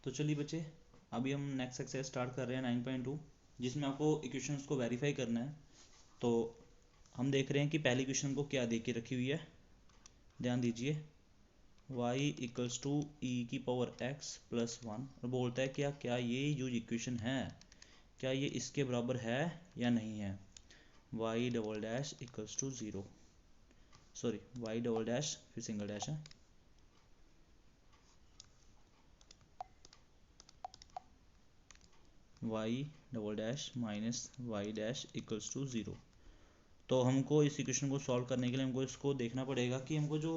तो चलिए बच्चे, अभी हम नेक्स्ट एक्सरसाइज स्टार्ट कर रहे हैं 9.2, जिसमें आपको इक्वेशंस को वेरीफाई करना है। तो हम देख रहे हैं कि पहली इक्वेशन को क्या दे के रखी हुई है, ध्यान दीजिए। y इक्वल्स टू ई की पावर x प्लस 1, और बोलता है क्या क्या ये जो इक्वेशन है क्या ये इसके बराबर है या नहीं है। y double dash equals to 0, sorry y double dash फिर सिंगल डैश है, y double dash minus y dash equals to 0। तो हमको इस इक्वेशन को सॉल्व करने के लिए हमको इसको देखना पड़ेगा कि हमको जो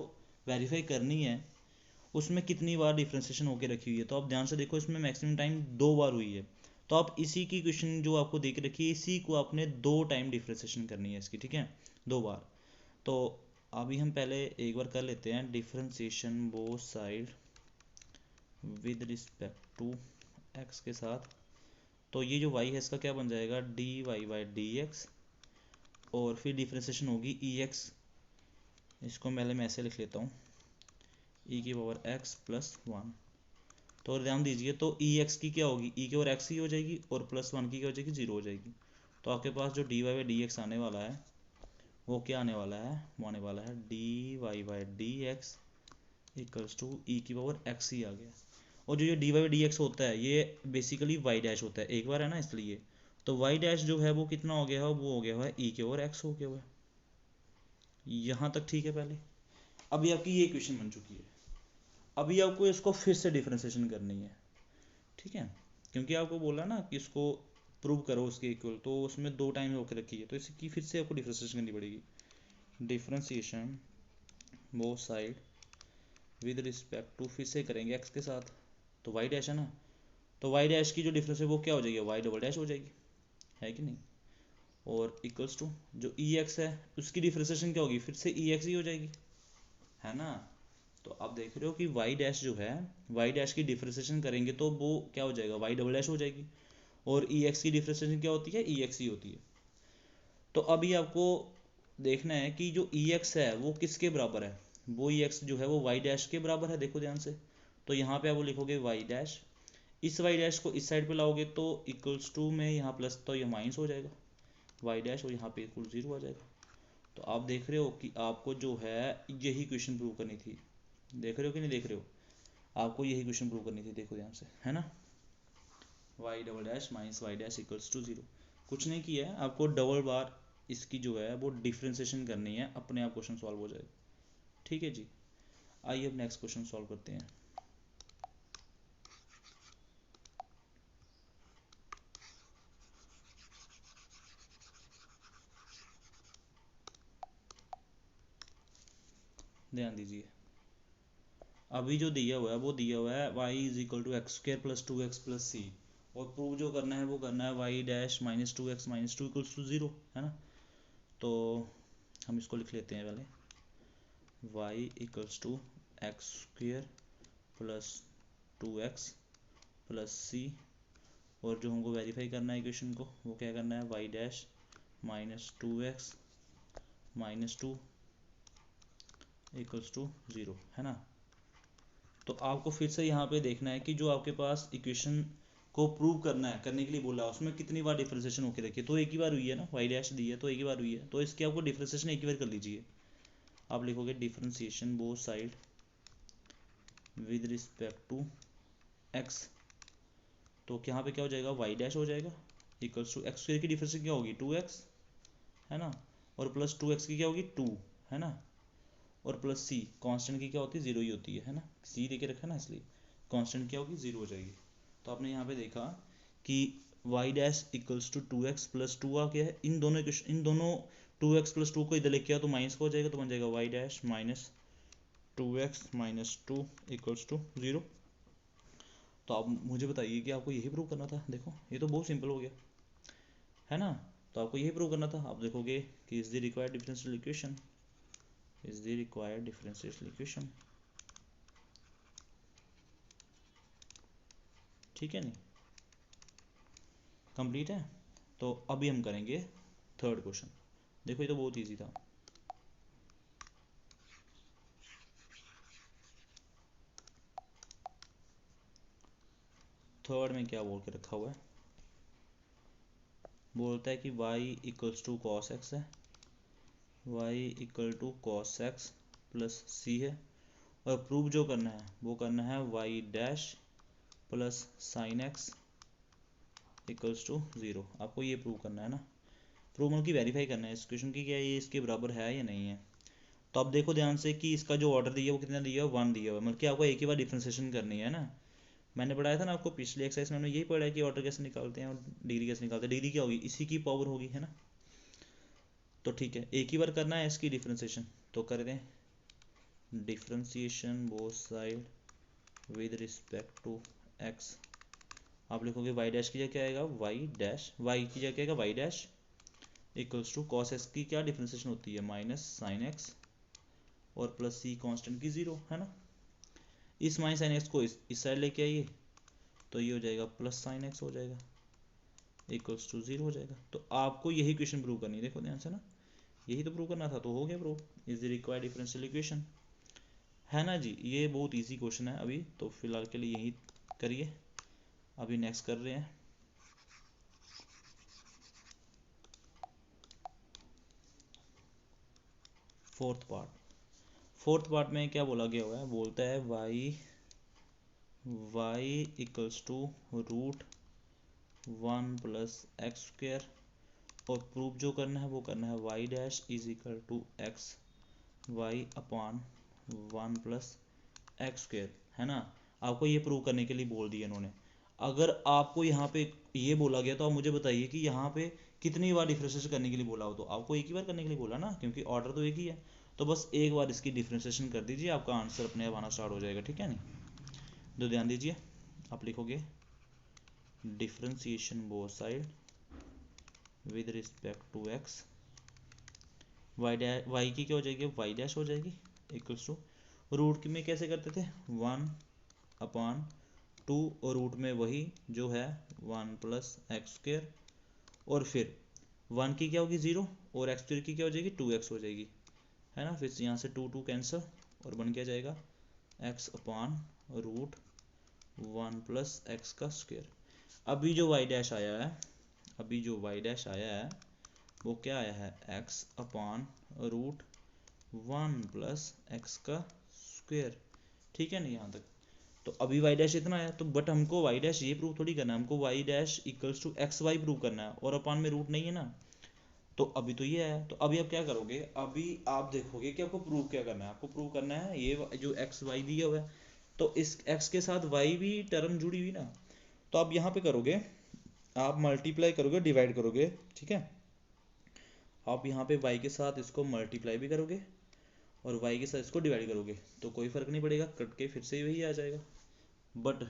वेरीफाई करनी है उसमें कितनी बार डिफ्रेंशिएशन होके रखी हुई है। तो आप ध्यान से देखो, इसमें मैक्सिमम टाइम 2 बार हुई है। तो आप इसी की इक्वेशन जो आपको देख रखी है, इसी को आपने 2 टाइम डिफ्रेंशिएशन करनी है इसकी, ठीक है, 2 बार। तो अभी हम पहले एक बार कर लेते हैं differentiation both side with respect to x के साथ। तो ये जो y है इसका क्या बन जाएगा, d Y by D x, और फिर डिफ्रेंशिएशन होगी ई एक्स, इसको पहले मैं ऐसे लिख लेता हूँ, ई की पावर x प्लस 1। तो ध्यान दीजिए, तो ई एक्स की क्या होगी, ई की पावर x ही हो जाएगी, और प्लस 1 की क्या हो जाएगी, 0 हो जाएगी। तो आपके पास जो d Y by D x आने वाला है वो क्या आने वाला है, वो आने वाला है D Y by D x equals to E की पावर x ही आ गया। और जो ये D Y by D X होता है ये बेसिकली y डैश होता है, एक बार है ना, इसलिए तो y डैश जो है वो कितना हो गया है, वो हो गया है ई के पावर x हो गया हुआ है। यहाँ तक ठीक है। पहले अभी आपकी ये इक्वेशन बन चुकी है, अभी आपको इसको फिर से डिफ्रेंशिएशन करनी है, ठीक है, क्योंकि आपको बोला ना कि इसको प्रूव करो उसके इक्वल, तो उसमें 2 टाइम होकर रखी है, तो इसकी फिर से आपको डिफ्रेंशिएशन करनी पड़ेगी। Differentiation both side with respect to, फिर से करेंगे x के साथ, तो y डैश है ना, तो y डैश की जो डिफरेंस है वो क्या हो जाएगी, y डबल डैश हो जाएगी, है कि नहीं। और इक्वल्स टू जो ई एक्स है उसकी डिफ्रेंशिएशन क्या होगी, फिर से ई एक्स ही हो जाएगी, है ना। तो आप देख रहे हो कि y डैश जो है, y डैश की डिफ्रेंशिएशन करेंगे तो वो क्या हो जाएगा, y डबल डैश हो जाएगी, और ई एक्स की डिफ्रेंशिएशन क्या होती है, ई एक्स ही होती है। तो अभी आपको देखना है कि जो ई एक्स है वो किसके बराबर है, वो ई एक्स जो है वो y डैश के बराबर है, देखो ध्यान से। तो यहाँ पे आप लिखोगे y डैश, इस y डैश को इस साइड पे लाओगे तो इक्वल्स टू में यहाँ प्लस, तो ये माइनस हो जाएगा y डैश, और यहाँ पे इक्वल 0 आ जाएगा। तो आप देख रहे हो कि आपको जो है यही क्वेश्चन प्रूव करनी थी, देख रहे हो कि नहीं देख रहे हो, आपको यही क्वेश्चन प्रूव करनी थी, देखो ध्यान से, है ना। y double dash minus y dash equals to 0, कुछ नहीं किया है, आपको डबल बार इसकी जो है वो डिफ्रेंशिएशन करनी है, अपने आप क्वेश्चन सॉल्व हो जाएगा, ठीक है जी। आइए अब नेक्स्ट क्वेश्चन सॉल्व करते हैं। ध्यान दीजिए, अभी जो दिया हुआ है वो दिया हुआ है y is equal to X square plus 2x plus C, और प्रूव जो करना है वो करना है y dash minus 2x minus 2 equals to 0, है ना। तो हम इसको लिख लेते हैं पहले, y equals to X square plus 2x plus C, और जो हमको वेरीफाई करना है इक्वेशन को वो क्या करना है, y dash minus 2x minus 2 equals to 0, है ना। तो आपको फिर से यहाँ पे देखना है कि जो आपके पास इक्वेशन को प्रूव करना है, करने के लिए बोला उसमें कितनी बार डिफ्रेंशिएशन होकर रखी है, तो एक ही बार हुई है ना, y डैश दी है तो एक ही बार हुई है, तो इसकी आपको डिफ्रेंशिएशन एक ही बार कर लीजिए। आप लिखोगे differentiation both side with respect to x, तो यहाँ पे क्या हो जाएगा, y डैश हो जाएगा इक्वल्स टू एक्स स्क्वायर की डिफ्रेंशिएशन क्या होगी 2x, है ना, और प्लस 2x की क्या होगी 2, है ना, और प्लस सी, कांस्टेंट की क्या होती है 0 ही होती है ना, सी लेके रखा ना इसलिए कांस्टेंट क्या होगी 0 हो जाएगी। तो आपने यहाँ पे देखा कि y dash equals to 2x plus 2 आ गया है, इन दोनों 2x प्लस 2 को इधर लेके आओ तो माइनस का हो जाएगा, तो बन जाएगा y dash minus 2x minus 2 equals to 0। तो आप मुझे बताइए कि आपको यही प्रूव करना था, देखो ये तो बहुत सिंपल हो गया, है ना। तो आपको यही प्रूव करना था, आप देखोगे कि is the required differential equation, is the required differential equation, ठीक है नहीं, कंप्लीट है। तो अभी हम करेंगे थर्ड क्वेश्चन, देखो ये तो बहुत इजी था। थर्ड में क्या बोल के रखा हुआ है, बोलता है कि y equals to cos X है, y equal to cos x plus C है, और प्रूव जो करना है वो करना है y dash plus sine x equals to 0। आपको ये प्रूव करना है ना, प्रूव मतलब कि वेरीफाई करना है इस क्वेश्चन की क्या ये इसके बराबर है या नहीं है। तो आप देखो ध्यान से कि इसका जो ऑर्डर दिया है वो कितना दिया है, 1 दिया हुआ है, मतलब कि आपको एक ही बार डिफ्रेंसिएशन करनी है ना। मैंने पढ़ाया था ना आपको पिछली एक्सरसाइज में, हमने यही पढ़ा है कि ऑर्डर कैसे निकालते हैं और डिग्री कैसे निकालते हैं। डिग्री क्या होगी, इसी की पावर होगी, है ना। तो ठीक है, एक ही बार करना है इसकी डिफ्रेंसिएशन, तो कर दें differentiation both side with respect to x. आप लिखोगे वाई डैश की जगह क्या आएगा, वाई डैश, वाई की जगह क्या आएगा y dash equals to cos x की क्या डिफ्रेंसिएशन होती है माइनस साइन एक्स और प्लस सी कांस्टेंट की 0, है ना। इस माइनस साइन एक्स को इस साइड लेके आइए तो ये हो जाएगा प्लस साइन एक्स हो जाएगा इक्वल्स टू 0 हो जाएगा। तो आपको यही क्वेश्चन प्रूव करनी है, देखो ध्यान से ना, यही तो प्रूव करना था, तो हो गया prove. Is the required differential equation, है ना जी। ये बहुत इजी क्वेश्चन है अभी, तो फिलहाल के लिए यही करिए। अभी नेक्स्ट कर रहे हैं फोर्थ पार्ट में क्या बोला गया हुआ है, बोलता है y equals to root 1 plus x square, और प्रूफ जो करना है वो करना है y dash is equal to x y upon 1 plus x square, है ना। आपको ये प्रूव करने के लिए बोल दिया इन्होंने। अगर आपको यहाँ पे ये बोला गया तो आप मुझे बताइए कि यहाँ पे कितनी बार डिफ्रेंशिएशन करने के लिए बोला हो, तो आपको एक ही बार करने के लिए बोला ना, क्योंकि ऑर्डर तो एक ही है। तो बस एक बार इसकी डिफ्रेंशिएशन कर दीजिए, आपका आंसर अपने आप आना स्टार्ट हो जाएगा, ठीक है नहीं। तो ध्यान दीजिए, आप लिखोगे differentiation both side with respect to x, y की क्या हो जाएगी, वाई डैश हो जाएगी इक्वल्स टू रूट में कैसे करते थे 1 अपान 2, और रूट में वही जो है 1 प्लस एक्स स्क्वेयर, और फिर 1 की क्या होगी 0 और एक्स स्क्वेयर की क्या हो जाएगी 2x हो जाएगी, है ना। फिर यहाँ से 2 कैंसिल और बन क्या जाएगा x upon root 1 plus x का स्क्वेयर। अभी जो y डैश आया है, अभी जो y डैश आया है वो क्या आया है x upon root 1 plus x का स्क्वेयर, ठीक है नहीं यहाँ तक। तो अभी y डैश इतना है, तो बट हमको y डैश ये प्रूव थोड़ी करना है, हमको y dash equals to x y prove करना है, और अपान में रूट नहीं है ना। तो अभी तो ये है, तो अभी आप क्या करोगे, अभी आप देखोगे कि आपको प्रूव क्या करना है। आपको प्रूव करना है ये जो एक्स वाई दिया हुआ है, तो इस x के साथ y भी टर्म जुड़ी हुई ना, तो आप यहाँ पे करोगे, आप मल्टीप्लाई करोगे डिवाइड करोगे, ठीक है। आप यहाँ पे y के साथ इसको मल्टीप्लाई भी करोगे और y के साथ इसको डिवाइड करोगे, तो कोई फर्क नहीं पड़ेगा, कट के फिर से वही आ जाएगा। बट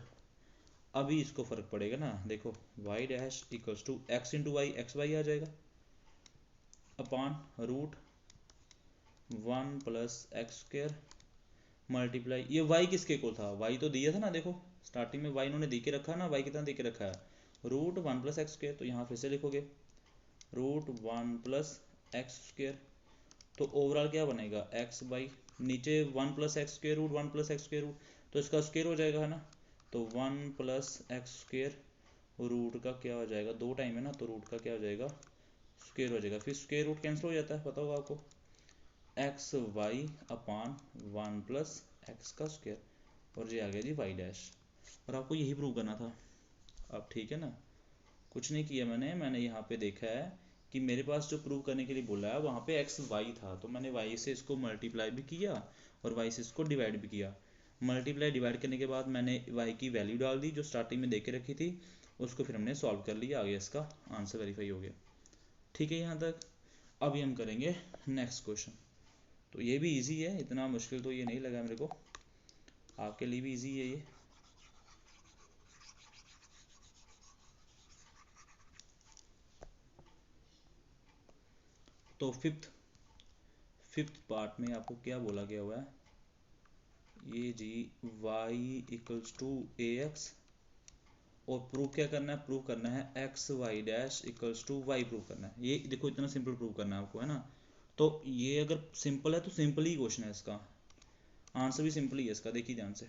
अभी इसको फर्क पड़ेगा ना, देखो y dash equals to X into Y, X Y आ जाएगा upon root 1 plus x square multiply, ये y किसके को था, y तो दिया था ना, देखो स्टार्टिंग में y इन्होंने दे के रखा ना, y कितना दे के रखा है रूट 1 प्लस एक्स स्क्वेयर, तो यहाँ फिर से लिखोगे रूट 1 प्लस एक्स स्क्वेयर, तो ओवरऑल क्या बनेगा एक्स बाई नीचे 1 plus x square root 1 plus x square root, तो इसका स्क्वेयर हो जाएगा, है ना। तो 1 प्लस एक्स स्क्वेयर रूट का क्या हो जाएगा, 2 टाइम है ना, तो रूट का क्या हो जाएगा स्क्वेयर हो जाएगा, फिर स्क्वेयर रूट कैंसिल हो जाता है, पता होगा आपको, x y upon 1 plus x का स्क्वेयर, और ये आ गया जी वाई डैश। और आपको यही प्रूव करना था। अब ठीक है ना, कुछ नहीं किया मैंने यहाँ पे देखा है कि मेरे पास जो प्रूव करने के लिए बोला है वहाँ पे एक्स वाई था, तो मैंने वाई से इसको मल्टीप्लाई भी किया और वाई से इसको डिवाइड भी किया। मल्टीप्लाई डिवाइड करने के बाद मैंने वाई की वैल्यू डाल दी जो स्टार्टिंग में दे के रखी थी, उसको फिर हमने सॉल्व कर लिया, आगे इसका आंसर वेरीफाई हो गया, ठीक है यहाँ तक। अभी हम करेंगे नेक्स्ट क्वेश्चन। तो ये भी इजी है, इतना मुश्किल तो ये नहीं लगा मेरे को, आपके लिए भी इजी है ये। तो फिफ्थ पार्ट में आपको क्या बोला गया हुआ है, ये जी y equals to a x, और प्रूफ क्या करना है, प्रूफ करना है x y dash equals to y proof करना है। ये देखो इतना सिंपल प्रूफ करना है आपको, है ना। तो ये अगर सिंपल है तो सिंपल ही क्वेश्चन है, इसका आंसर भी सिंपल ही है इसका, देखिए ध्यान से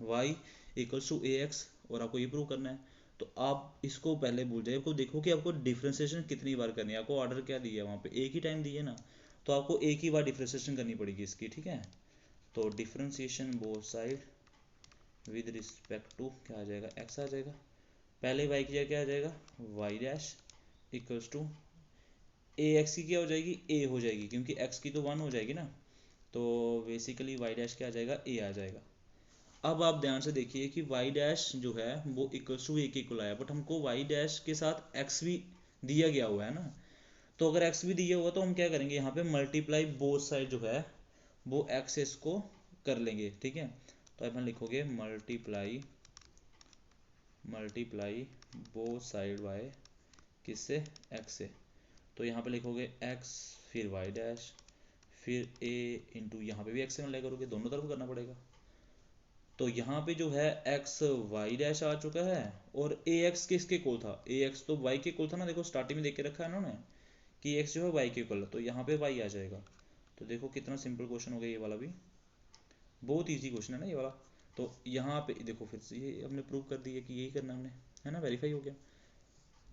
y equals to a x, और आपको ये प्रूव करना है। तो आप इसको पहले भूल जाइए, आपको देखो कि आपको डिफ्रेंसिएशन कितनी बार करनी है। आपको ऑर्डर क्या दिया है वहाँ पे, एक ही टाइम दिए ना, तो आपको एक ही बार डिफ्रेंसिएशन करनी पड़ेगी इसकी, ठीक है। तो differentiation both side with respect to क्या आ जाएगा, एक्स आ जाएगा। पहले वाई की जगह क्या आ जाएगा, Y dash equals to a x की क्या हो जाएगी, ए हो जाएगी, क्योंकि एक्स की तो 1 हो जाएगी ना, तो बेसिकली वाई डैश क्या आ जाएगा, ए आ जाएगा। अब आप ध्यान से देखिए कि वाई डैश जो है वो इक्वल्स टू ए के इक्वल आया, बट हमको वाई डैश के साथ एक्स भी दिया गया हुआ है ना। तो अगर एक्स भी दिया हुआ तो हम क्या करेंगे, यहाँ पे मल्टीप्लाई बोथ साइड जो है वो एक्स इसको कर लेंगे, ठीक है। तो अपन लिखोगे मल्टीप्लाई बोथ साइड वाई किससे, एक्स से। तो यहाँ पे लिखोगे एक्स फिर वाई डैश फिर ए इंटू यहाँ पे भी एक्स से मल्टीप्लाई करोगे, दोनों तरफ करना पड़ेगा। तो यहाँ पे जो है एक्स वाई डैश आ चुका है, और ए एक्स किसके इक्वल था, ए एक्स तो वाई के इक्वल था ना, देखो स्टार्टिंग में देख के रखा है इन्होंने कि एक्स जो है वाई के इक्वल है, तो यहाँ पे वाई आ जाएगा। तो देखो कितना सिंपल क्वेश्चन हो गया ये वाला भी, बहुत ईजी क्वेश्चन है ना ये वाला। तो यहाँ पे देखो फिर से ये हमने प्रूव कर दिया कि यही करना हमने, है ना, वेरीफाई हो गया।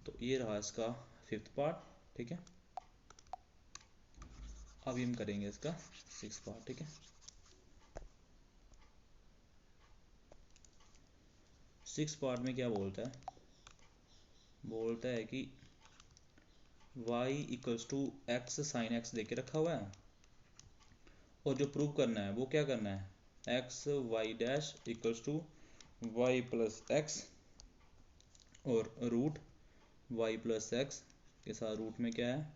तो ये रहा इसका 5th पार्ट, ठीक है। अभी हम करेंगे इसका 6th पार्ट, ठीक है। 6th पार्ट में क्या बोलता है कि y equals to x sine X दे के रखा हुआ है, और जो प्रूव करना है वो क्या करना है, x y dash equals to y plus x, और रूट वाई प्लस एक्स के साथ रूट में क्या है,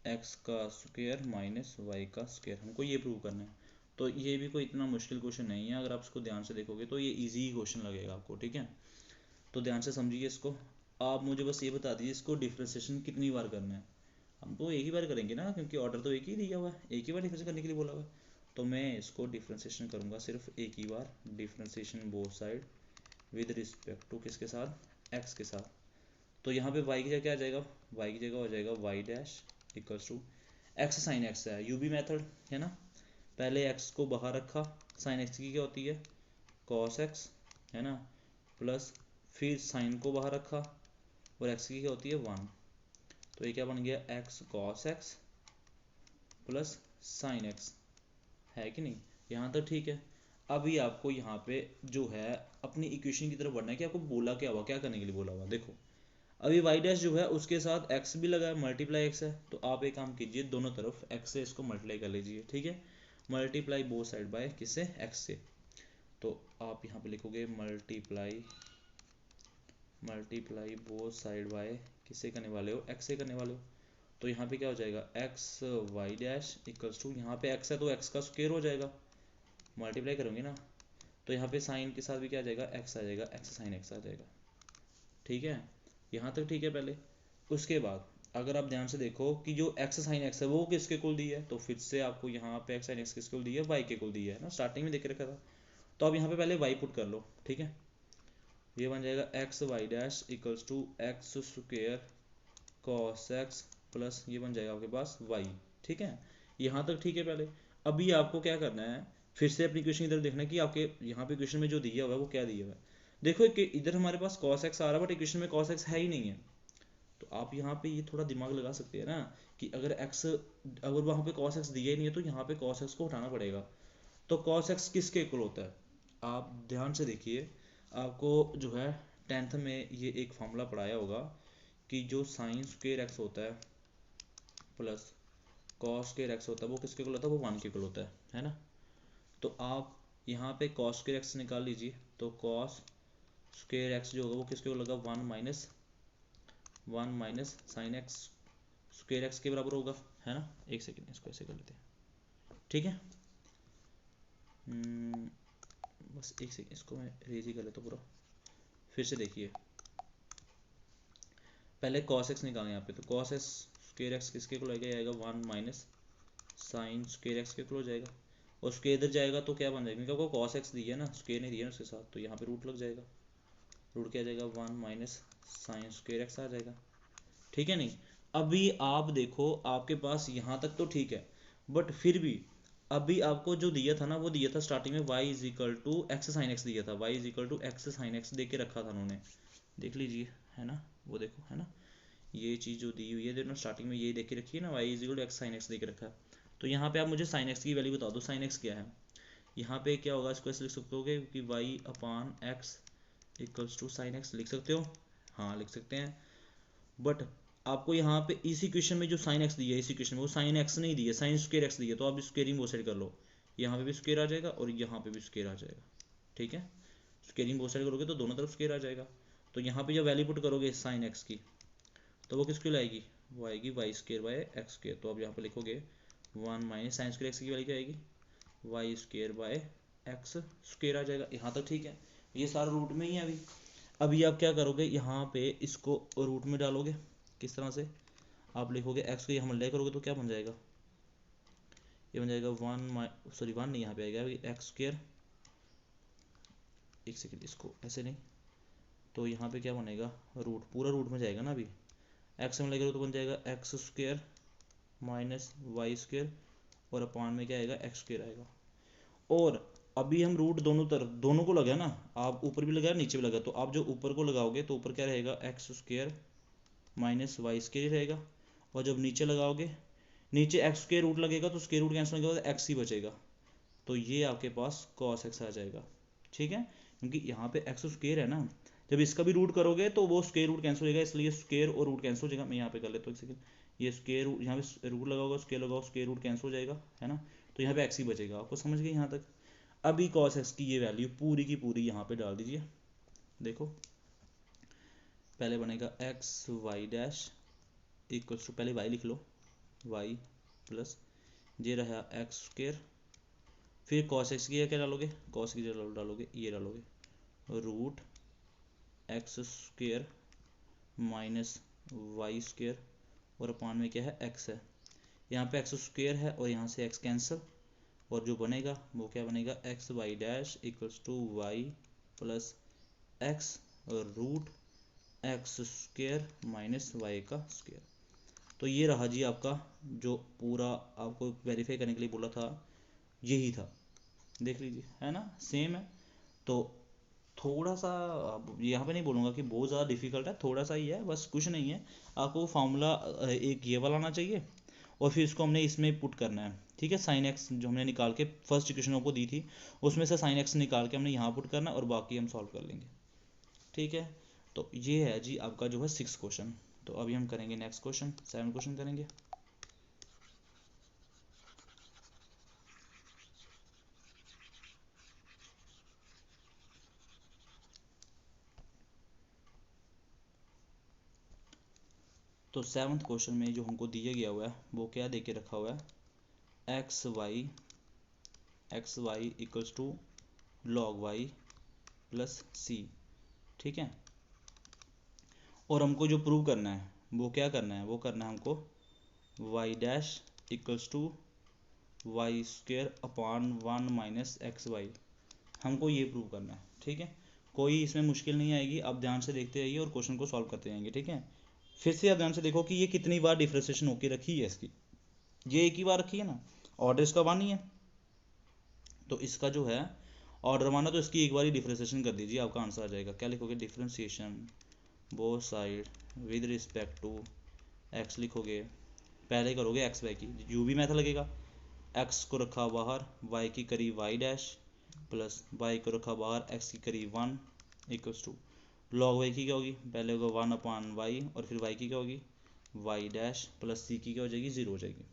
एक्स का स्क्वायर माइनस वाई का स्क्वायर, हमको ये प्रूव करना है। तो ये भी कोई इतना मुश्किल क्वेश्चन नहीं है, अगर आप इसको ध्यान से देखोगे तो ये इजी क्वेश्चन लगेगा आपको, ठीक है। तो ध्यान से समझिए इसको, आप मुझे बस ये बता दीजिए इसको डिफ्रेंसिएशन कितनी बार करना है। हम तो एक ही बार करेंगे ना, क्योंकि ऑर्डर तो एक ही दिया हुआ है, एक ही बार डिफ्रेंशिएशन करने के लिए बोला हुआ है। तो मैं इसको डिफ्रेंसिएशन करूँगा सिर्फ एक ही बार, differentiation both side with respect to किसके साथ, एक्स के साथ। तो यहाँ पे y की जगह क्या आ जाएगा, y की जगह हो जाएगा Y dash equals to x sine x है, यूबी मेथड है ना। पहले x को बाहर रखा, साइन एक्स की क्या होती है, कॉस एक्स, है ना, प्लस फिर साइन को बाहर रखा, और x की क्या होती है 1। तो ये क्या बन गया, x cos x plus sine x, है कि नहीं, यहाँ तक ठीक है। अभी आपको यहाँ पे जो है अपनी इक्वेशन की तरफ बढ़ना है कि आपको बोला क्या हुआ, क्या करने के लिए बोला हुआ। देखो अभी वाई डैश जो है उसके साथ एक्स भी लगा है, मल्टीप्लाई एक्स है, तो आप एक काम कीजिए दोनों तरफ एक्स से इसको मल्टीप्लाई कर लीजिए, ठीक है। मल्टीप्लाई बोथ साइड बाय किससे, एक्स से। तो आप यहाँ पे लिखोगे मल्टीप्लाई बोथ साइड बाय किससे करने वाले हो, एक्स से करने वाले हो। तो यहाँ पे क्या हो जाएगा, x y dash equals to, यहाँ पे एक्स है तो एक्स का स्क्वायर हो जाएगा, मल्टीप्लाई करोगे ना, तो यहाँ पे साइन के साथ भी क्या आ जाएगा, एक्स आ जाएगा, एक्स साइन एक्स आ जाएगा, ठीक है। यहाँ तक ठीक है पहले। उसके बाद अगर आप ध्यान से देखो कि जो एक्स साइन एक्स है वो किसके कुल दी है, तो फिर से आपको यहाँ पे एक्स साइन एक्स किसके कुल दी है, वाई के कुल दी है ना, स्टार्टिंग में देख रखा था। तो अब यहाँ पे पहले वाई पुट कर लो, ठीक है। ये बन जाएगा x y dash equals to x square cos x plus ये बन जाएगा आपके पास वाई, ठीक है। यहाँ तक ठीक है पहले। अभी आपको क्या करना है, फिर से अपनी इक्वेशन की तरफ देखना है कि आपके यहाँ पे इक्वेशन में जो दिया हुआ है वो क्या दिया हुआ है। देखो कि इधर हमारे पास cos x आ रहा है, बट इक्वेशन में cos x है ही नहीं है। तो आप यहाँ पे ये थोड़ा दिमाग लगा सकते हैं ना कि अगर वहाँ पे cos x दिया ही नहीं है तो यहाँ पे cos x को हटाना पड़ेगा। तो cos x किसके इक्वल होता है, आप ध्यान से देखिए, आपको जो है 10th में ये एक फॉर्मूला पढ़ाया होगा कि जो साइन स्क्वायर एक्स होता है प्लस कॉस स्क्वायर एक्स होता है वो किसके इक्वल होता है, वो 1 के इक्वल होता है ना। तो आप यहाँ पे कॉस स्क्वायर एक्स निकाल लीजिए, तो कॉस स्क्वायर एक्स जो होगा वो किसके होगा, 1 minus sine x square x के बराबर होगा, है ना। एक सेकेंड इसको ऐसे कर लेते हैं, ठीक है। बस एक सेकेंड इसको मैं रेज ही कर लेता हूँ पूरा। फिर से देखिए, पहले कॉस एक्स निकालें यहाँ पे, तो कॉस एक्स स्क्वायर एक्स किसके को लगेगा, आएगा 1 माइनस साइन स्क्वायर एक्स के को हो जाएगा, और स्क्वायर इधर जाएगा तो क्या बन जाएगा, क्योंकि आपको कॉस एक्स दिया है ना, स्क्वायर नहीं दिया ना उसके साथ, तो यहाँ पे रूट लग जाएगा, रूट क्या आ जाएगा 1 माइनस साइन स्क्वायर एक्स आ जाएगा, ठीक है। नहीं अभी आप देखो आपके पास यहाँ तक तो ठीक है, बट फिर भी अभी आपको जो दिया था ना वो दिया था स्टार्टिंग में y is equal to x sine X दिया था, y is equal to x sine X दे के रखा था उन्होंने। देख लीजिए, है ना, वो देखो, है ना, ये चीज़ जो दी हुई है, देखो स्टार्टिंग में ये देख के रखी है ना, y is equal to x sine X दे के रखा है। तो यहाँ पे आप मुझे साइन एक्स की वैल्यू बता दो, साइन एक्स क्या है। यहाँ पे क्या होगा, इसको ऐसे लिख सकते हो कि y upon x equals to sine x, लिख सकते हो, हाँ लिख सकते हैं। बट आपको यहाँ पे इस इक्वेशन में जो साइन एक्स दी है, इस इक्वेशन में वो साइन एक्स नहीं दी है, साइन स्क्वायर एक्स दी है, तो आप स्क्वेयरिंग बोथ साइड कर लो, यहाँ पे भी स्क्वायर आ जाएगा और यहाँ पे भी स्क्वायर आ जाएगा, ठीक है। स्क्वेयरिंग बोथ साइड करोगे तो दोनों तरफ स्क्वायर आ जाएगा। तो यहाँ पे जब वैल्यू पुट करोगे साइन एक्स की, तो वो किसकी आएगी, वो आएगी Y square by X square. तो आप यहाँ पे लिखोगे 1 माइनस साइन स्क्वेयर एक्स की वैल्यू क्या आएगी, Y square by X square आ जाएगा। यहाँ तक ठीक है, ये सारा रूट में ही है अभी। अभी आप क्या करोगे, यहाँ पे इसको रूट में डालोगे, किस तरह से, आप लिखोगे एक्स को यहाँ मल्टीप्लाई करोगे तो क्या बन जाएगा, ये बन जाएगा 1 नहीं, यहाँ पे आएगा एक्स स्क्वेयर, एक सेकेंड, इसको ऐसे नहीं, तो यहाँ पे क्या बनेगा, रूट, पूरा रूट में जाएगा ना, अभी एक्स में लगेगा तो बन जाएगा x square minus y square, और अपान में क्या आएगा, एक्स स्क्वेयर आएगा। और अभी हम रूट दोनों तरफ, दोनों को लगा ना, आप ऊपर भी लगाया नीचे भी लगा, तो आप जो ऊपर को लगाओगे तो ऊपर क्या रहेगा, x square minus y square रहेगा। और जब नीचे लगाओगे, नीचे एक्स स्क्वेयर रूट लगेगा तो स्क्वेयर रूट कैंसिल होने के बाद एक्स ही बचेगा, तो ये आपके पास कॉस एक्स आ जाएगा, ठीक है। क्योंकि यहाँ पे एक्स स्क्वेयर है ना, जब इसका भी रूट करोगे तो वो स्क्वेयर रूट कैंसिल हो जाएगा, इसलिए स्क्वेयर और रूट कैंसिल हो जाएगा। मैं यहाँ पे कर लेता हूँ एक सेकंड, ये स्क्वेयर रूट, यहाँ पे रूट लगाओगे, स्क्वेयर लगाओ, स्क्वेयर रूट कैंसिल हो जाएगा, है ना, तो यहाँ पे एक्स ही बचेगा। आपको समझ गए यहाँ तक। अभी कॉस एक्स की ये वैल्यू पूरी की पूरी यहाँ पे डाल दीजिए, देखो पहले बनेगा x y dash equals to, पहले वाई लिख लो, वाई प्लस ये रहा एक्स स्क्वेयर, फिर कॉस एक्स की क्या डालोगे, कॉस की डालोगे ये डालोगे root x square minus y square, और अपान में क्या है, एक्स है, यहाँ पे एक्स स्क्वेयर है और यहाँ से एक्स कैंसिल, और जो बनेगा वो क्या बनेगा, x y dash equals to y plus x root x square minus Y का स्क्वेयर। तो ये रहा जी आपका, जो पूरा आपको वेरीफाई करने के लिए बोला था यही था, देख लीजिए, है ना, सेम है। तो थोड़ा सा, अब यहाँ पे नहीं बोलूँगा कि बहुत ज़्यादा डिफिकल्ट है, थोड़ा सा ही है, बस कुछ नहीं है। आपको फार्मूला एक ये वाला आना चाहिए, और फिर इसको हमने इसमें पुट करना है, ठीक है। साइन एक्स जो हमने निकाल के फर्स्ट इक्वेशन को दी थी, उसमें से साइन एक्स निकाल के हमने यहाँ पुट करना है, और बाकी हम सॉल्व कर लेंगे, ठीक है। तो ये है जी आपका जो है 6 क्वेश्चन। तो अभी हम करेंगे नेक्स्ट क्वेश्चन, 7 क्वेश्चन करेंगे। तो 7th क्वेश्चन में जो हमको दिया गया हुआ है वो क्या दे के रखा हुआ है, x Y equals to log Y plus C, ठीक है। और हमको जो प्रूव करना है वो क्या करना है, वो करना है हमको y dash equals to y square upon 1 minus x y, हमको ये प्रूव करना है, ठीक है। कोई इसमें मुश्किल नहीं आएगी, आप ध्यान से देखते रहिए और क्वेश्चन को सॉल्व करते जाएंगे, ठीक है। फिर से आप ध्यान से देखो कि ये कितनी बार डिफ्रेंसिएशन होके रखी है इसकी, ये एक ही बार रखी है ना, ऑर्डर इसका 1 ही है, तो इसका जो है ऑर्डर 1 है, तो इसकी एक बार ही डिफ्रेंसिएशन कर दीजिए, आपका आंसर आ जाएगा। क्या लिखोगे, differentiation both side with respect to x लिखोगे, पहले करोगे एक्स वाई की, यू भी मैथड लगेगा, एक्स को रखा बाहर, वाई की करीब वाई डैश प्लस वाई को रखा बाहर, एक्स की करीब 1 इक्वल्स टू लॉग वाई की क्या होगी, पहले होगा 1 अपान वाई, और फिर वाई की क्या होगी, वाई डैश प्लस सी की क्या हो जाएगी, 0 हो जाएगी,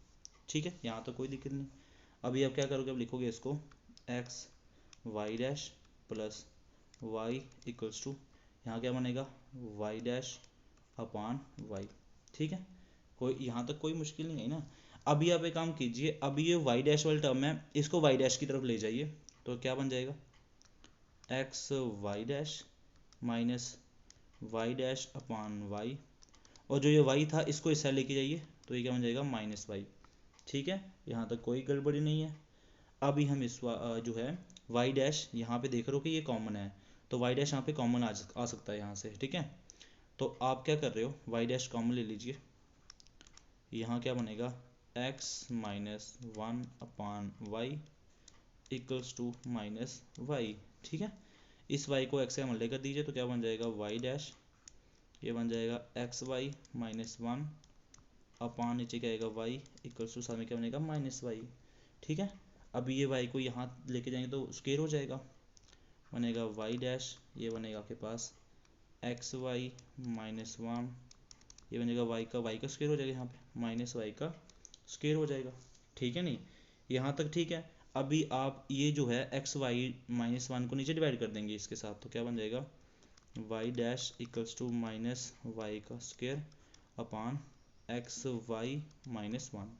ठीक है। यहाँ तो कोई दिक्कत नहीं। अभी आप क्या करोगे, अब लिखोगे इसको x y dash plus y equals to, यहाँ क्या बनेगा, वाई डैश अपान वाई, ठीक है। कोई यहाँ तक कोई मुश्किल नहीं है ना। अभी आप एक काम कीजिए, अभी ये वाई डैश वाली टर्म है, इसको वाई डैश की तरफ ले जाइए, तो क्या बन जाएगा, x y dash minus y dash upon y, और जो ये वाई था इसको इस साइड लेके जाइए, तो ये क्या बन जाएगा, माइनस वाई, ठीक है। यहाँ तक कोई गड़बड़ी नहीं है। अभी हम इस जो है वाई डैश यहाँ पे देख रहे हो कि ये कॉमन है, तो वाई डैश यहाँ पे कॉमन आ सकता है यहाँ से, ठीक है। तो आप क्या कर रहे हो, वाई डैश कॉमन ले लीजिए, यहाँ क्या बनेगा, x minus 1 upon y equals to minus y, ठीक है। इस वाई को एक्स से मल्टीप्लाई कर दीजिए, तो क्या बन जाएगा, वाई डैश ये बन जाएगा x Y minus one upon नीचे क्या आएगा वाई इक्वल्स टू साथ में क्या बनेगा माइनस वाई। ठीक है, अब ये वाई को यहाँ लेके जाएंगे तो स्क्वायर हो जाएगा, बनेगा वाई डैश, ये बनेगा आपके पास एक्स वाई माइनस वन, ये बनेगा वाई का स्क्वायर हो जाएगा, यहाँ पे माइनस वाई का स्क्वायर हो जाएगा। ठीक है, नहीं यहाँ तक ठीक है। अभी आप ये जो है एक्स वाई माइनस वन को नीचे डिवाइड कर देंगे इसके साथ, तो क्या बन जाएगा Y dash equals to minus Y का square upon X Y minus one.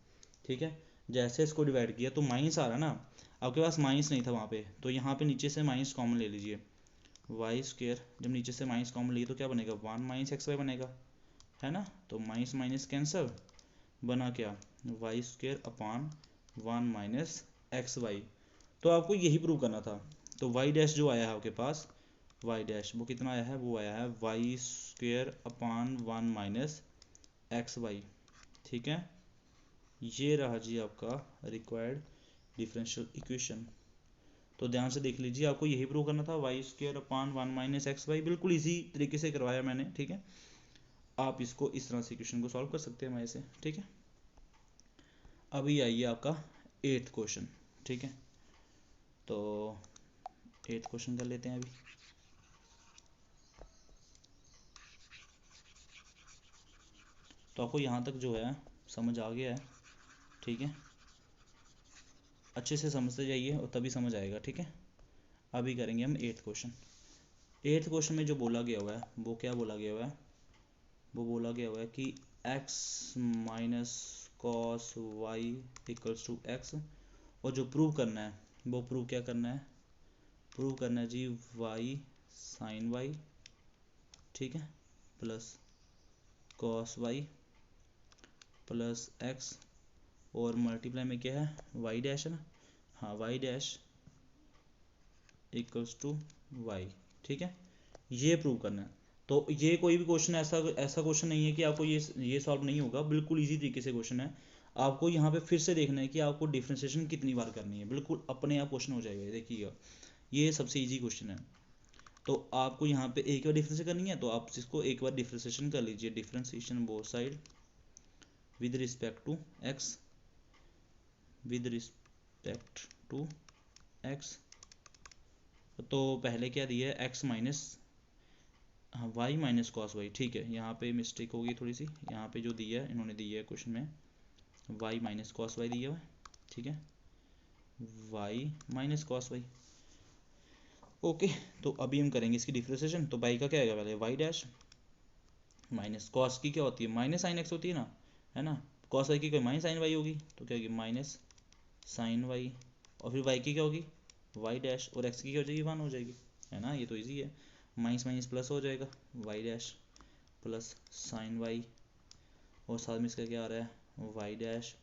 ठीक है, जैसे इसको डिवाइड किया तो माइनस आ रहा है ना, आपके पास माइनस नहीं था वहाँ पे, तो यहाँ पे नीचे से माइनस कॉमन ले लीजिए, वाई स्क्वायर जब नीचे से माइनस कॉमन लिए तो क्या बनेगा वन माइनस एक्स वाई बनेगा, है ना, तो माइनस माइनस कैंसिल, बना क्या y square upon one minus x y. तो आपको यही प्रूव करना था। तो वाई डैश जो आया है आपके पास, वाई डैश वो कितना आया है, वो आया है y square upon one minus x y. ठीक है, ये रहा जी आपका रिक्वायर्ड डिफरेंशियल इक्वेशन। तो ध्यान से देख लीजिए, आपको यही प्रूव करना था y square upon one minus x y, बिल्कुल इजी तरीके से करवाया मैंने। ठीक है, आप इसको इस तरह से इक्वेशन को सॉल्व कर सकते हैं हमारे से। ठीक है, अभी आइए आपका 8th क्वेश्चन। ठीक है, तो 8th क्वेश्चन कर लेते हैं अभी। तो आपको यहाँ तक जो है समझ आ गया है। ठीक है, अच्छे से समझते जाइए और तभी समझ आएगा। ठीक है, अभी करेंगे हम 8th क्वेश्चन। 8th क्वेश्चन में जो बोला गया हुआ है वो क्या बोला गया हुआ है, वो बोला गया हुआ है कि x minus cos y equals to x, और जो प्रूव करना है वो प्रूव क्या करना है, प्रूव करना है जी y साइन वाई, ठीक है, plus cos y plus x, और मल्टीप्लाई में क्या है वाई डैश है ना, हाँ y dash equals to y. ठीक है, ये प्रूव करना है। तो ये कोई भी क्वेश्चन ऐसा क्वेश्चन नहीं है कि आपको ये सॉल्व नहीं होगा, बिल्कुल इजी तरीके से क्वेश्चन है। आपको यहाँ पे फिर से देखना है कि आपको डिफ्रेंशिएशन कितनी बार करनी है, बिल्कुल अपने आप क्वेश्चन हो जाएगा। देखिएगा, ये सबसे इजी क्वेश्चन है। तो आपको यहाँ पे एक बार डिफ्रेंशिएशन करनी है, तो आप इसको एक बार डिफ्रेंशिएशन कर लीजिए, differentiation both side with respect to x, with respect to x. तो पहले क्या दिया है एक्स माइनस, हाँ वाई माइनस कॉस वाई। ठीक है, यहाँ पे मिस्टेक होगी थोड़ी सी, यहाँ पे जो दिया है इन्होंने दिया है क्वेश्चन में वाई माइनस कॉस वाई दिया हुआ है। ठीक है, y minus cos y. Okay, तो अभी हम करेंगे इसकी डिफ्रेंशिएशन। तो वाई का क्या आएगा पहले वाई डैश माइनस कॉस की क्या होती है माइनस साइन एक्स होती है ना, है ना, कॉस वाई की कोई माइनस साइन वाई होगी, तो क्या होगी माइनस साइन वाई, और फिर वाई की क्या होगी वाई डैश, और एक्स की क्या हो जाएगी वन हो जाएगी, है ना, ये तो इजी है। माइनस माइनस प्लस हो जाएगा, Y dash plus sine Y, और साथ में इसका क्या आ रहा है Y dash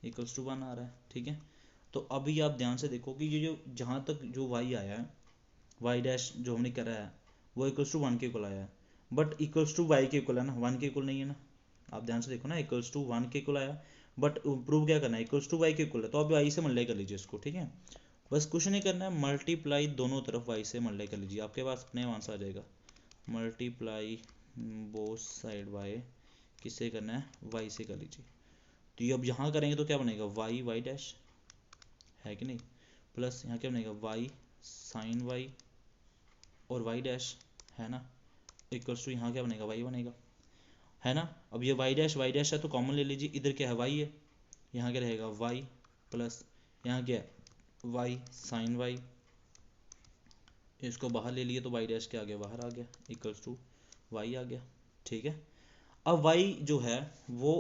equals to one आ रहा है। ठीक है, तो अभी आप ध्यान से देखो कि ये जो जहाँ तक जो वाई आया है, वाई डैश जो हमने करा है वो इक्वल्स टू वन के इक्वल आया है, बट इक्वल्स टू वाई के इक्वल है ना, वन के इक्वल नहीं है ना। आप ध्यान से देखो ना, इक्वल्स टू वन के इक्वल आया, बट प्रूव क्या करना है इक्वल्स टू वाई के इक्वल है, तो आप वाई से मल्टीप्लाई कर लीजिए इसको। ठीक है, बस कुछ नहीं करना है, मल्टीप्लाई दोनों तरफ वाई से मल्टीप्लाई कर लीजिए, आपके पास अपने आंसर आ जाएगा। मल्टीप्लाई बोथ साइड वाई किससे करना है वाई से कर लीजिए। तो ये अब यहाँ करेंगे तो क्या बनेगा वाई वाई डैश, है कि नहीं, प्लस यहाँ क्या बनेगा वाई साइन वाई और वाई डैश, है ना, इक्वल्स टू यहाँ क्या बनेगा वाई बनेगा, है ना। अब ये वाई डैश है तो कॉमन ले लीजिए, इधर क्या है वाई है, यहाँ क्या रहेगा वाई प्लस यहाँ क्या है वाई साइन वाई, इसको बाहर ले लिए तो वाई डैश क्या आ गया बाहर आ गया, इक्वल्स टू वाई आ गया। ठीक है, अब वाई जो है वो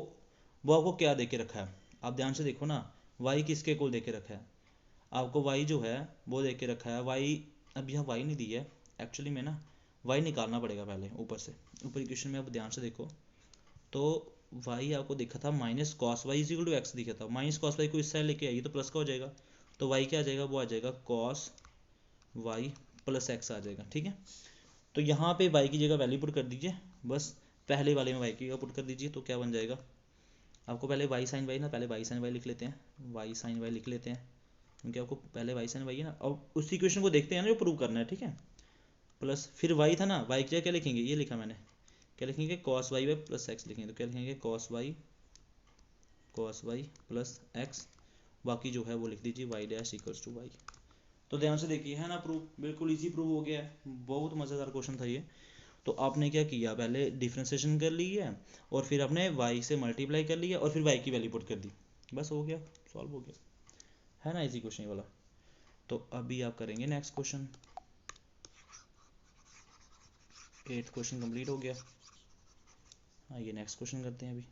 आपको क्या दे के रखा है, आप ध्यान से देखो ना, वाई किसके इक्वल दे के रखा है, आपको वाई जो है वो दे के रखा है वाई, अब यहाँ वाई नहीं दी है एक्चुअली में ना, वाई निकालना पड़ेगा पहले ऊपर से, ऊपर इक्वेशन में आप ध्यान से देखो तो वाई आपको दिखा था minus cos y equal to x दिखा था, माइनस कॉस वाई को इस साइड लेके आइए तो प्लस का हो जाएगा, तो वाई क्या आ जाएगा वो आ जाएगा कॉस वाई प्लस एक्स आ जाएगा। ठीक है, तो यहाँ पे वाई की जगह वैल्यू पुट कर दीजिए, बस पहले वाले में वाई की जगह पुट कर दीजिए, तो क्या बन जाएगा आपको पहले वाई साइन वाई ना, पहले वाई साइन वाई लिख लेते हैं, वाई साइन वाई लिख लेते हैं, क्योंकि आपको पहले वाई साइन वाई है ना, और उसी क्वेश्चन को देखते हैं ना जो प्रूव करना है। ठीक है, प्लस फिर वाई था ना, वाई की जगह क्या लिखेंगे, ये लिखा मैंने क्या लिखेंगे, cos y by plus x लिखेंगे। तो क्या लिखेंगे, कॉस वाई प्लस एक्स, बाकी जो है वो लिख दीजिए y dash equals to y. तो ध्यान से देखिए, है ना प्रूफ, बिल्कुल इजी प्रूफ हो गया है, बहुत मज़ेदार क्वेश्चन था ये। तो आपने क्या किया, पहले डिफ्रेंसिएशन कर ली है और फिर आपने y से मल्टीप्लाई कर लिया और फिर y की वैल्यू पुट कर दी, बस हो गया, सॉल्व हो गया, है ना, इजी क्वेश्चन वाला। तो अभी आप करेंगे next question, 8th question complete हो गया। हाँ, ये नेक्स्ट क्वेश्चन करते हैं अभी।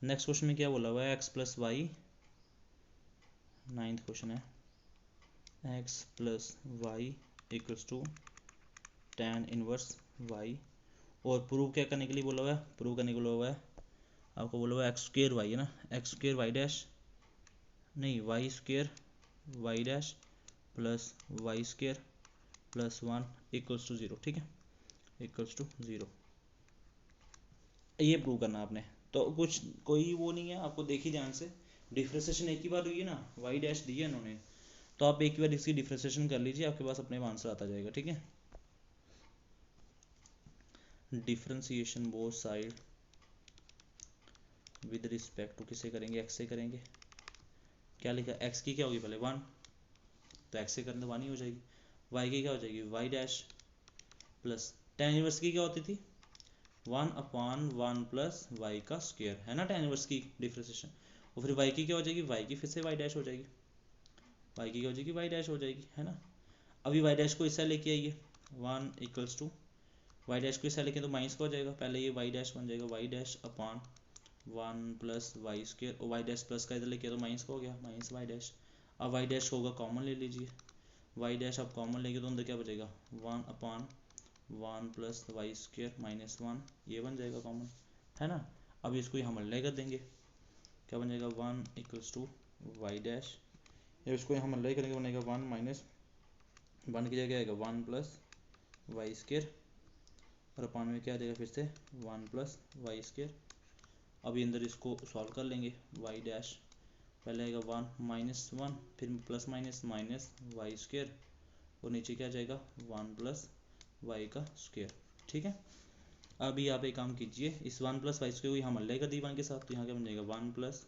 नेक्स्ट क्वेश्चन में क्या बोला हुआ है, x plus y, 9th question है, x plus y equals to tan inverse y, और प्रूव क्या करने के लिए बोला हुआ है, प्रूव करने के लिए बोला हुआ है आपको, बोला हुआ है एक्स स्क्र वाई, है ना, एक्स स्क्र वाई डैश, नहीं y square y dash plus y square plus 1 equals to 0, ठीक है, इक्वल्स टू 0, ये प्रूव करना आपने। तो कुछ कोई वो नहीं है, आपको देखिए ध्यान से, डिफ्रेंसिएशन एक ही बार हुई है ना, वाई डैश दी है इन्होंने, तो आप एक बार इसकी डिफ्रेंसिएशन कर लीजिए, आपके पास अपने आंसर आता जाएगा, ठीक है। Differentiation both side with respect to किससे करेंगे, एक्स से करेंगे। क्या लिखा, एक्स की क्या होगी पहले 1, तो एक्स से करने तो 1 ही हो जाएगी। वाई की क्या हो जाएगी, y dash plus tan inverse की क्या होती थी, 1/1 प्लस वाई का स्क्वायर, है ना, tan इनवर्स की डिफ्रेंसिएशन। और फिर वाई की क्या हो जाएगी, वाई की फिर से वाई डैश हो जाएगी, वाई की क्या हो जाएगी, वाई डैश हो जाएगी, है ना। अभी वाई डैश को इस साइड लेके आइए, 1 इक्वल्स टू वाई डैश को इस साइड लेके तो माइनस का हो जाएगा, पहले ये वाई डैश बन जाएगा Y dash upon 1 plus y square, और वाई डैश प्लस का इधर लेके तो माइनस का हो गया, माइनस वाई डैश। अब वाई डैश होगा कॉमन ले लीजिए, वाई डैश आप कॉमन लेंगे तो अंदर क्या बचेगा, 1/1 प्लस वाई स्क्वायर माइनस 1, ये बन जाएगा कॉमन, है ना। अब इसको यहाँ मल्टीप्लाई कर देंगे, क्या बन जाएगा, 1 इक्वल्स टू वाई डैश, या इसको यहाँ मल्टीप्लाई करेंगे बनेगा 1 माइनस 1 की जगह आएगा 1 प्लस वाई स्क्वायर, और अपान में क्या आ जाएगा फिर से 1 प्लस वाई स्क्वायर। अभी अंदर इसको सॉल्व कर लेंगे, वाई डैश पहले आएगा 1 माइनस 1, फिर plus minus minus y square, और नीचे क्या जाएगा 1 प्लस वाई का स्क्वायर, ठीक है। अभी आप एक काम कीजिए, इस 1 प्लस वाई स्क्वायर को यहाँ मल्टीप्लाई कर दी 1 के साथ, तो यहाँ क्या बन जाएगा 1 plus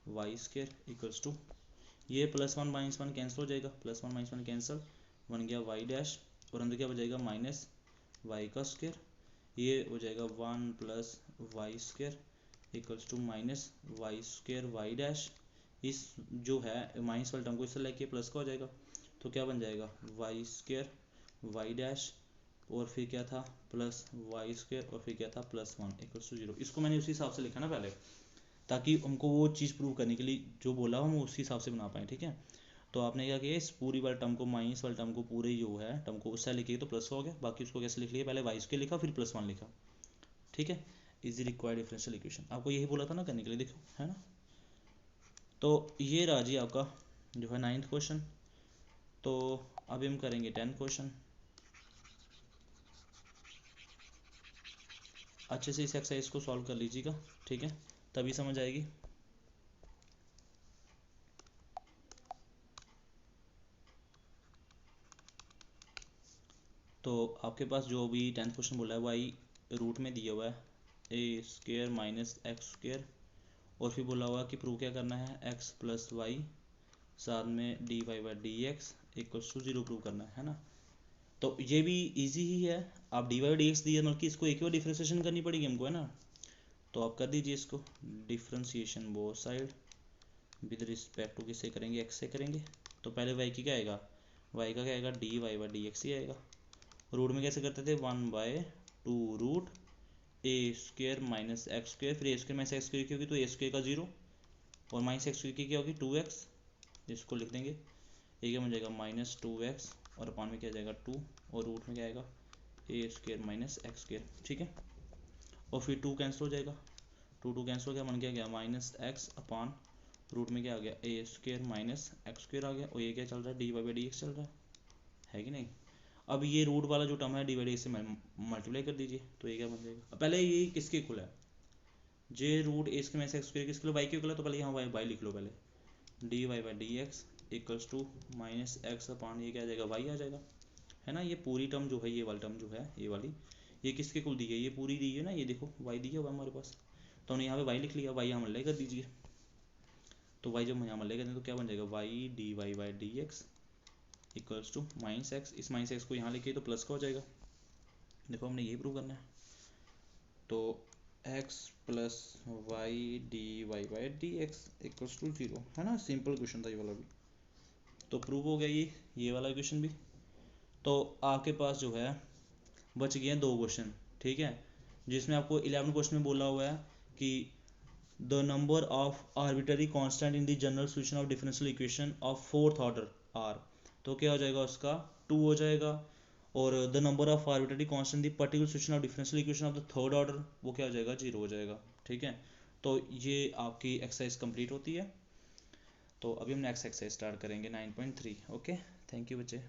y square equals to, ये प्लस 1 माइनस 1 कैंसिल हो जाएगा, प्लस 1 माइनस 1 कैंसिल, बन गया वाई डैश, और अंदर क्या बन जाएगा माइनस वाई का स्क्वायर, ये हो जाएगा 1 plus y square equals to minus y square y dash, इस जो है माइनस वाले टर्म को इससे लेके प्लस का हो जाएगा, तो क्या बन जाएगा वाई स्क्वायर वाई डैश, और फिर क्या था प्लस वाई स्क्वायर, और फिर क्या था प्लस 1 इक्वल्स टू 0। इसको मैंने उसी हिसाब से लिखा ना पहले, ताकि हमको वो चीज़ प्रूव करने के लिए जो बोला हम उसी हिसाब से बना पाएँ, ठीक है। तो आपने क्या किया, इस पूरी वाले टर्म को, माइनस वाले टर्म को, पूरे जो है टर्म को उस साइड लिखिए तो प्लस हो गया, बाकी उसको कैसे लिख लिया, पहले वाई स्क्वायर लिखा फिर प्लस 1 लिखा, ठीक है। इज रिक्वायर्ड डिफरेंशियल इक्वेशन, आपको यही बोला था ना करने के लिए, देखो, है ना। तो ये रहा जी आपका जो है 9th क्वेश्चन। तो अभी हम करेंगे 10th क्वेश्चन। अच्छे से इस एक्सरसाइज को सॉल्व कर लीजिएगा, ठीक है, तभी समझ आएगी। तो आपके पास जो भी 10th क्वेश्चन बोला है वाई रूट में दिया हुआ है ए स्क्वेयर माइनस एक्स स्क्वेयर, और फिर बोला हुआ कि प्रूव क्या करना है, एक्स प्लस वाई साथ में d Y by D x equals to 0 prove करना है ना। तो ये भी इजी ही है, आप डी वाई डी एक्स दिया, मतलब कि इसको एक ही बार डिफ्रेंसिएशन करनी पड़ेगी हमको, है ना। तो आप कर दीजिए इसको, differentiation both side with respect to किससे करेंगे, एक्स से करेंगे। तो पहले वाई की क्या आएगा, वाई का क्या आएगा, D Y by D X ही आएगा। रूट में कैसे करते थे, 1/2 root A square minus x square, फिर A square minus x square की होगी तो ए स्क्वेयर का 0, और माइनस एक्स स्क्वेयर की क्या होगी 2x, इसको लिख देंगे, ये क्या बन जाएगा -2x, और अपान में क्या जाएगा 2, और रूट में क्या आएगा ए स्क्वेयर माइनस एक्स स्क्वेयर, ठीक है। और फिर 2 कैंसिल हो जाएगा, 2 कैंसिल हो गया, मन क्या गया -x अपान रूट में क्या आ गया a square minus x square आ गया, और ये क्या चल रहा है D Y by D x चल रहा है कि नहीं। अब ये रूट वाला जो टर्म है डी वाई डी एक्स से मल्टीप्लाई कर दीजिए, तो ये क्या बन जाएगा, पहले ये किसके इक्वल है, जे root A square minus x square किसके वाई के इक्वल है, तो पहले यहाँ वाई लिख लो, पहले D Y by D x equals to minus X upon ये क्या आ जाएगा वाई आ जाएगा, है ना। ये पूरी टर्म जो है, ये वाली टर्म जो है, ये वाली, ये किसके कुल दी है, ये पूरी दी है ना, ये देखो y दी है हमारे पास, तो हमने यहाँ पे y लिख लिया, y यहाँ मल्टीप्लाई कर दीजिए, तो y जब हम यहाँ मल्टीप्लाई करते हैं तो क्या बन जाएगा, y dy by D x equals to minus x, इस माइनस एक्स को यहाँ लिखिए तो प्लस का हो जाएगा। देखो हमने यही प्रूव करना है, तो x plus y d Y by D x equals to 0, है ना। सिंपल क्वेश्चन था ये वाला भी, तो प्रूव हो गया ये वाला क्वेश्चन भी। तो आपके पास जो है बच गए हैं 2 क्वेश्चन, ठीक है, जिसमें आपको 11 क्वेश्चन में बोला हुआ है कि the number of arbitrary constant in the general solution of differential equation of fourth order are, तो क्या हो जाएगा उसका 2 हो जाएगा, और the number of arbitrary constant the particular solution of differential equation of the third order, वो क्या हो जाएगा 0 हो जाएगा, ठीक है। तो ये आपकी एक्सरसाइज कंप्लीट होती है। तो अभी हम नेक्स्ट एक्सरसाइज स्टार्ट करेंगे 9.3। ओके, थैंक यू बच्चे।